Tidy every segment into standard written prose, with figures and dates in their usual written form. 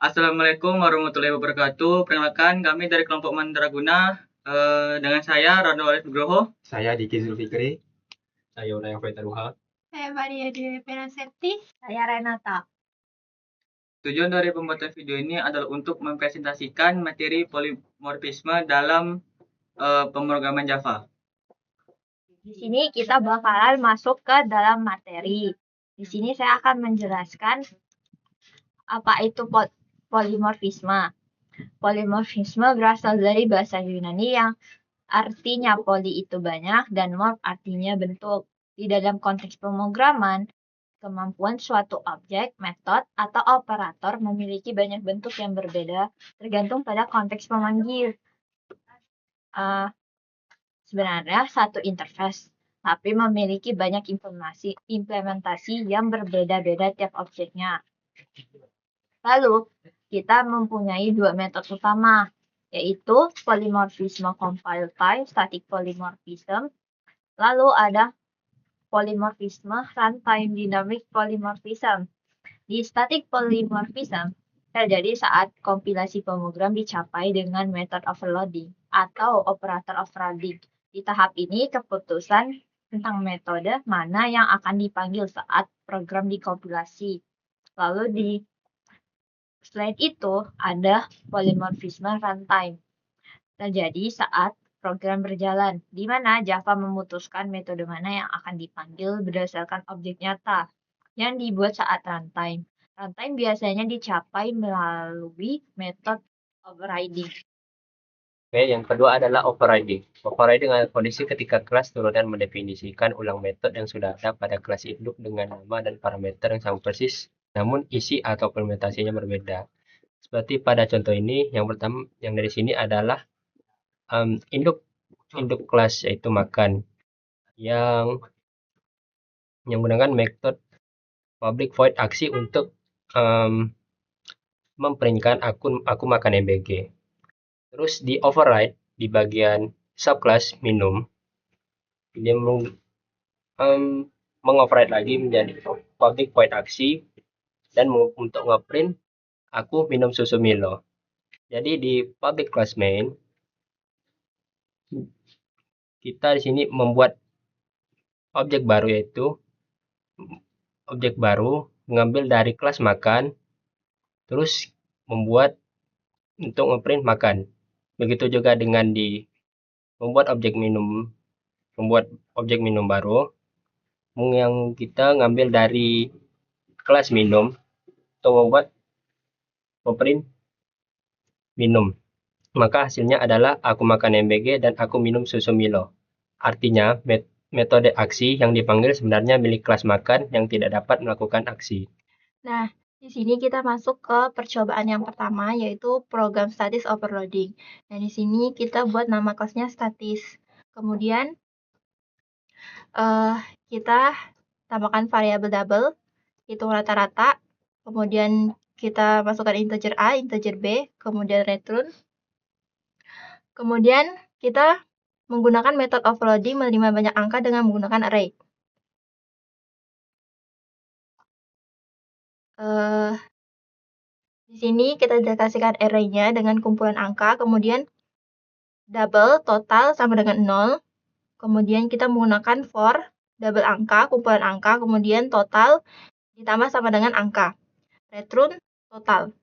Assalamualaikum warahmatullahi wabarakatuh. Perkenalkan, kami dari kelompok Mandraguna. Dengan saya Rano Alif Nugroho. Saya Diki Zulfikri. Saya Unay Faitaruha. Saya Maria Dewi Penasepti. Saya Renata. Tujuan dari pembuatan video ini adalah untuk mempresentasikan materi polimorfisme dalam pemrograman Java. Di sini kita bakalan masuk ke dalam materi. Di sini saya akan menjelaskan apa itu polimorfisme. Polimorfisme berasal dari bahasa Yunani yang artinya poli itu banyak dan morf artinya bentuk. Di dalam konteks pemrograman, kemampuan suatu objek, metode, atau operator memiliki banyak bentuk yang berbeda tergantung pada konteks pemanggil. Sebenarnya satu interface, tapi memiliki banyak implementasi yang berbeda-beda tiap objeknya. Lalu, kita mempunyai dua metode utama, yaitu polymorphism compile time, static polymorphism. Lalu ada polymorphism runtime dynamic polymorphism. Di static polymorphism terjadi saat kompilasi pemrogram dicapai dengan method overloading atau operator overloading. Di tahap ini, keputusan tentang metode mana yang akan dipanggil saat program dikompilasi. Lalu di slide itu ada polymorphism runtime. Terjadi saat program berjalan, di mana Java memutuskan metode mana yang akan dipanggil berdasarkan objek nyata yang dibuat saat runtime. Runtime biasanya dicapai melalui metode overriding. Oke, yang kedua adalah overriding. Overriding adalah kondisi ketika kelas turun dan mendefinisikan ulang metode yang sudah ada pada kelas induk dengan nama dan parameter yang sama persis, namun isi atau implementasinya berbeda. Seperti pada contoh ini, yang pertama yang dari sini adalah induk kelas yaitu makan yang menggunakan metode public void aksi untuk memprintkan aku makan MBG. Terus di override di bagian subclass minum, dia mengoverride lagi menjadi public void aksi dan untuk ngeprint aku minum susu Milo. Jadi di public class main kita di sini membuat objek baru, yaitu objek baru mengambil dari kelas makan, terus membuat untuk ngeprint makan. Begitu juga dengan di membuat objek minum baru yang kita ngambil dari kelas minum untuk membuat ngeprint minum. Maka hasilnya adalah aku makan MBG dan aku minum susu Milo. Artinya metode aksi yang dipanggil sebenarnya milik kelas makan yang tidak dapat melakukan aksi. Nah, di sini kita masuk ke percobaan yang pertama, yaitu program statis overloading. Nah, di sini kita buat nama kelasnya statis. Kemudian kita tambahkan variabel double, hitung rata-rata, kemudian kita masukkan integer A, integer B, kemudian return. Kemudian kita menggunakan metode overloading menerima banyak angka dengan menggunakan array. Di sini kita deklarasikan array-nya dengan kumpulan angka, kemudian double total sama dengan 0. Kemudian kita menggunakan for double angka, kumpulan angka, kemudian total ditambah sama dengan angka. Return total.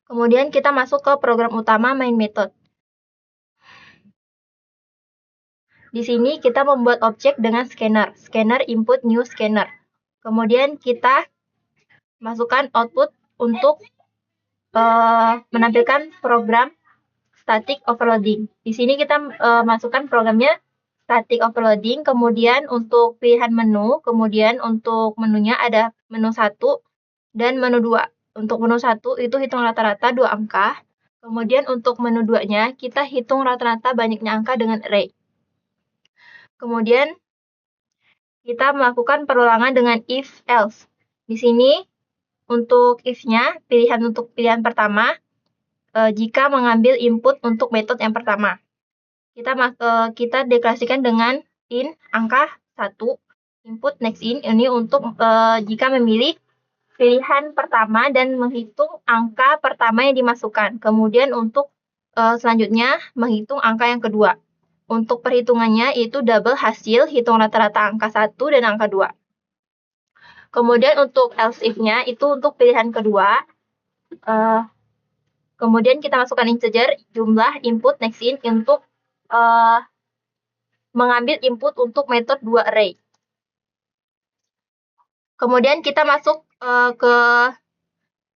Kemudian kita masuk ke program utama main method. Di sini kita membuat objek dengan scanner input new scanner. Kemudian kita masukkan output untuk menampilkan program static overloading. Di sini kita masukkan programnya static overloading, kemudian untuk pilihan menu, kemudian untuk menunya ada menu 1 dan menu 2. Untuk menu 1 itu hitung rata-rata 2 angka, kemudian untuk menu 2-nya kita hitung rata-rata banyaknya angka dengan array. Kemudian kita melakukan perulangan dengan if else. Di sini untuk if-nya, untuk pilihan pertama, jika mengambil input untuk metode yang pertama. Kita deklarasikan dengan in angka 1, input next in, ini untuk jika memilih pilihan pertama dan menghitung angka pertama yang dimasukkan. Kemudian untuk selanjutnya menghitung angka yang kedua. Untuk perhitungannya itu double hasil, hitung rata-rata angka 1 dan angka 2. Kemudian untuk else if-nya itu untuk pilihan kedua. Kemudian kita masukkan integer, jumlah, input, next in untuk mengambil input untuk metode 2 array. Kemudian kita masuk ke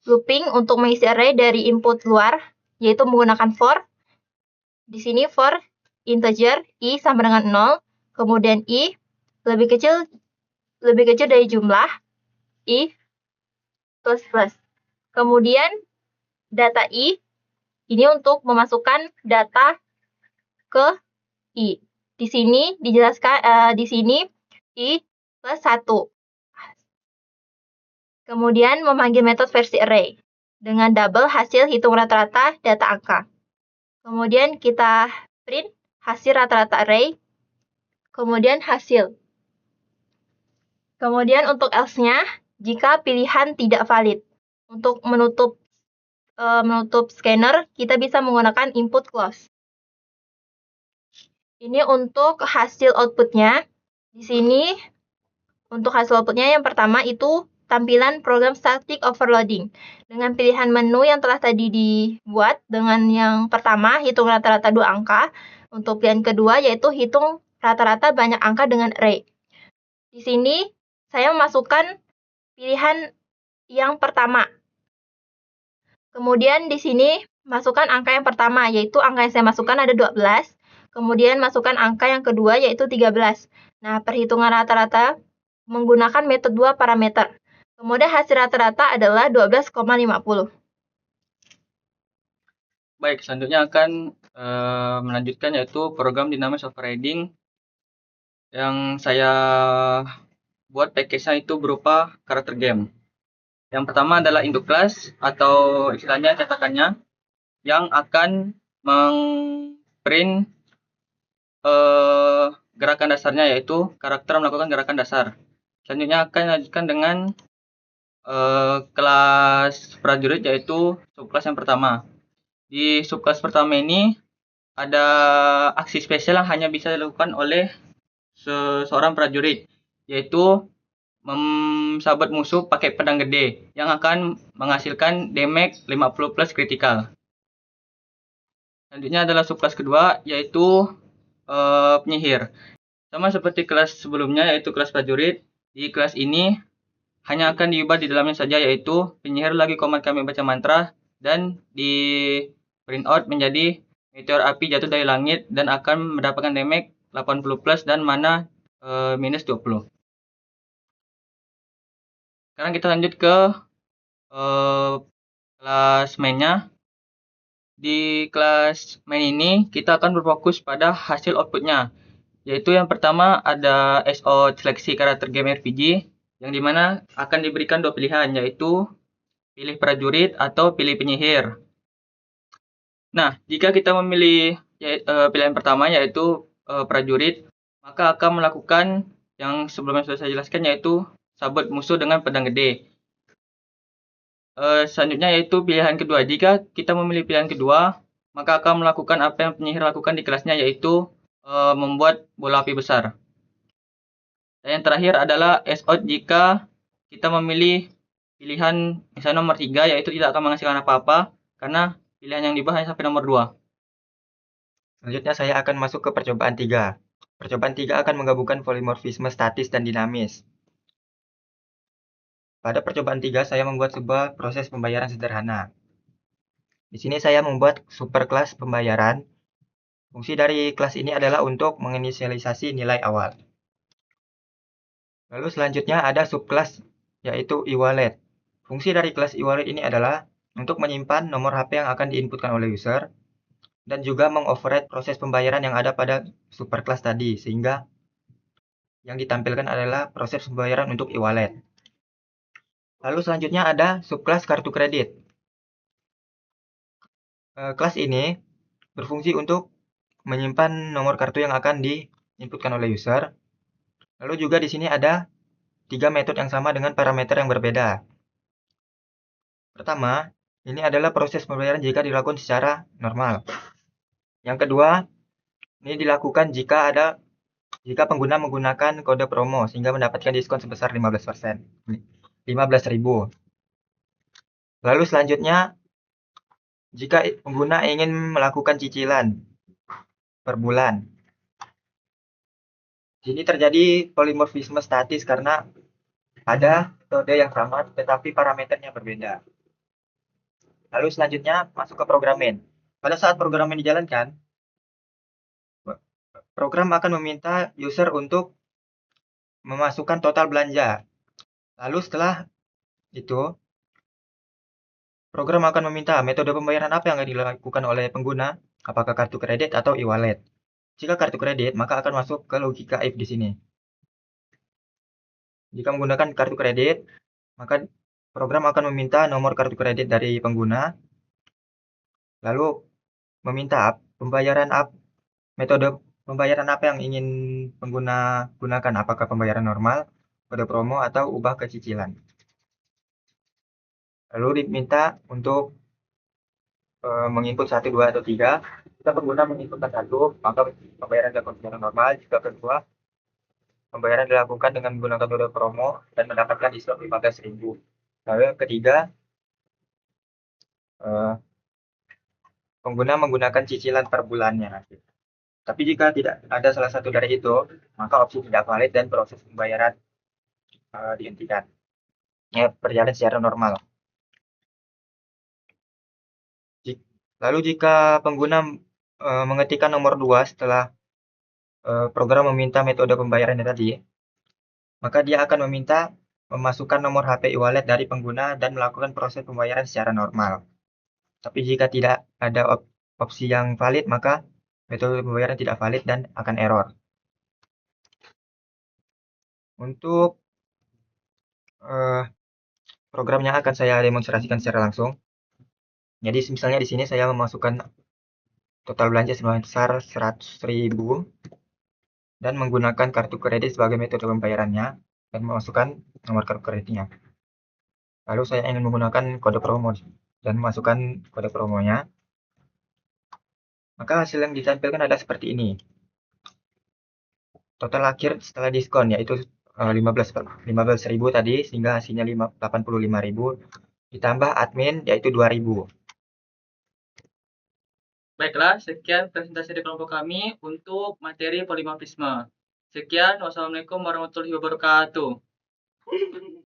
looping untuk mengisi array dari input luar, yaitu menggunakan for. Di sini for integer i sama dengan 0, kemudian i lebih kecil dari jumlah i plus plus. Kemudian data i ini untuk memasukkan data ke i. Di sini dijelaskan di sini i plus 1. Kemudian memanggil metode versi array dengan double hasil hitung rata-rata data angka. Kemudian kita print hasil rata-rata array, kemudian hasil. Kemudian untuk else-nya, jika pilihan tidak valid. Untuk menutup scanner, kita bisa menggunakan input close. Ini untuk hasil output-nya. Di sini, untuk hasil output-nya yang pertama itu tampilan program static overloading. Dengan pilihan menu yang telah tadi dibuat, dengan yang pertama, hitung rata-rata 2 angka. Untuk pilihan kedua, yaitu hitung rata-rata banyak angka dengan array. Di sini, saya memasukkan pilihan yang pertama. Kemudian di sini, masukkan angka yang pertama, yaitu angka yang saya masukkan ada 12. Kemudian masukkan angka yang kedua, yaitu 13. Nah, perhitungan rata-rata menggunakan metode 2 parameter. Kemudian hasil rata-rata adalah 12,50. Baik, selanjutnya akan melanjutkan yaitu program dinamis overriding yang saya buat package-nya itu berupa karakter game. Yang pertama adalah induk class atau istilahnya cetakannya yang akan mengprint gerakan dasarnya, yaitu karakter melakukan gerakan dasar. Selanjutnya akan dilanjutkan dengan kelas prajurit, yaitu subkelas yang pertama. Di subkelas pertama ini ada aksi spesial yang hanya bisa dilakukan oleh seorang prajurit, yaitu sabet musuh pakai pedang gede yang akan menghasilkan damage 50 plus critical. Selanjutnya adalah subkelas kedua, yaitu penyihir. Sama seperti kelas sebelumnya, yaitu kelas prajurit. Di kelas ini hanya akan diubah di dalamnya saja, yaitu penyihir lagi command kami baca mantra dan di print out menjadi meteor api jatuh dari langit dan akan mendapatkan damage 80 plus dan mana minus 20. Sekarang kita lanjut ke kelas mainnya. Di kelas main ini kita akan berfokus pada hasil outputnya, yaitu yang pertama ada SO seleksi karakter game RPG, yang dimana akan diberikan 2 pilihan, yaitu pilih prajurit atau pilih penyihir. Nah, jika kita memilih pilihan pertama yaitu prajurit, maka akan melakukan yang sebelumnya sudah saya jelaskan, yaitu sabet musuh dengan pedang gede. Selanjutnya yaitu pilihan kedua. Jika kita memilih pilihan kedua, maka akan melakukan apa yang penyihir lakukan di kelasnya, yaitu membuat bola api besar. Dan yang terakhir adalah S-out jika kita memilih pilihan misalnya nomor 3, yaitu tidak akan menghasilkan apa-apa karena pilihan yang dibahas hanya sampai nomor 2. Selanjutnya saya akan masuk ke percobaan 3. Percobaan 3 akan menggabungkan polimorfisme statis dan dinamis. Pada percobaan 3 saya membuat sebuah proses pembayaran sederhana. Di sini saya membuat superkelas pembayaran. Fungsi dari kelas ini adalah untuk menginisialisasi nilai awal. Lalu selanjutnya ada subkelas, yaitu e-wallet. Fungsi dari kelas e-wallet ini adalah untuk menyimpan nomor HP yang akan diinputkan oleh user dan juga mengoverride proses pembayaran yang ada pada superkelas tadi, sehingga yang ditampilkan adalah proses pembayaran untuk e-wallet. Lalu selanjutnya ada subkelas kartu kredit. Kelas ini berfungsi untuk menyimpan nomor kartu yang akan diinputkan oleh user. Lalu juga di sini ada 3 metode yang sama dengan parameter yang berbeda. Pertama, ini adalah proses pembayaran jika dilakukan secara normal. Yang kedua, ini dilakukan jika pengguna menggunakan kode promo sehingga mendapatkan diskon sebesar 15%. 15.000. Lalu selanjutnya, jika pengguna ingin melakukan cicilan per bulan. Sini terjadi polimorfisme statis karena ada metode yang sama tetapi parameternya berbeda. Lalu selanjutnya masuk ke programmen. Pada saat programmen dijalankan, program akan meminta user untuk memasukkan total belanja. Lalu setelah itu, program akan meminta metode pembayaran apa yang akan dilakukan oleh pengguna, apakah kartu kredit atau e-wallet. Jika kartu kredit, maka akan masuk ke logika if di sini. Jika menggunakan kartu kredit, maka program akan meminta nomor kartu kredit dari pengguna, lalu meminta metode pembayaran apa yang ingin pengguna gunakan, apakah pembayaran normal, kode promo, atau ubah ke cicilan. Lalu diminta untuk menginput 1, 2, atau 3. Jika pengguna menginputkan 1, maka pembayaran dilakukan secara normal. Jika kedua, pembayaran dilakukan dengan menggunakan kode promo dan mendapatkan diskon 15.000. Lalu yang ketiga, pengguna menggunakan cicilan per bulannya. Tapi jika tidak ada salah satu dari itu, maka opsi tidak valid dan proses pembayaran dihentikan. Ya, berjalan secara normal. Lalu jika pengguna mengetikkan nomor 2 setelah program meminta metode pembayarannya tadi, maka dia akan meminta memasukkan nomor HP e-wallet dari pengguna dan melakukan proses pembayaran secara normal. Tapi jika tidak ada opsi yang valid, maka metode pembayaran tidak valid dan akan error. Untuk programnya akan saya demonstrasikan secara langsung. Jadi misalnya di sini saya memasukkan total belanja sebesar 100.000 dan menggunakan kartu kredit sebagai metode pembayarannya dan memasukkan nomor kartu kreditnya. Lalu saya ingin menggunakan kode promo dan memasukkan kode promonya. Maka hasil yang ditampilkan ada seperti ini. Total akhir setelah diskon yaitu 15.000 tadi sehingga hasilnya 85.000 ditambah admin yaitu 2.000. Baiklah, sekian presentasi dari kelompok kami untuk materi polimorfisme. Sekian, wassalamualaikum warahmatullahi wabarakatuh.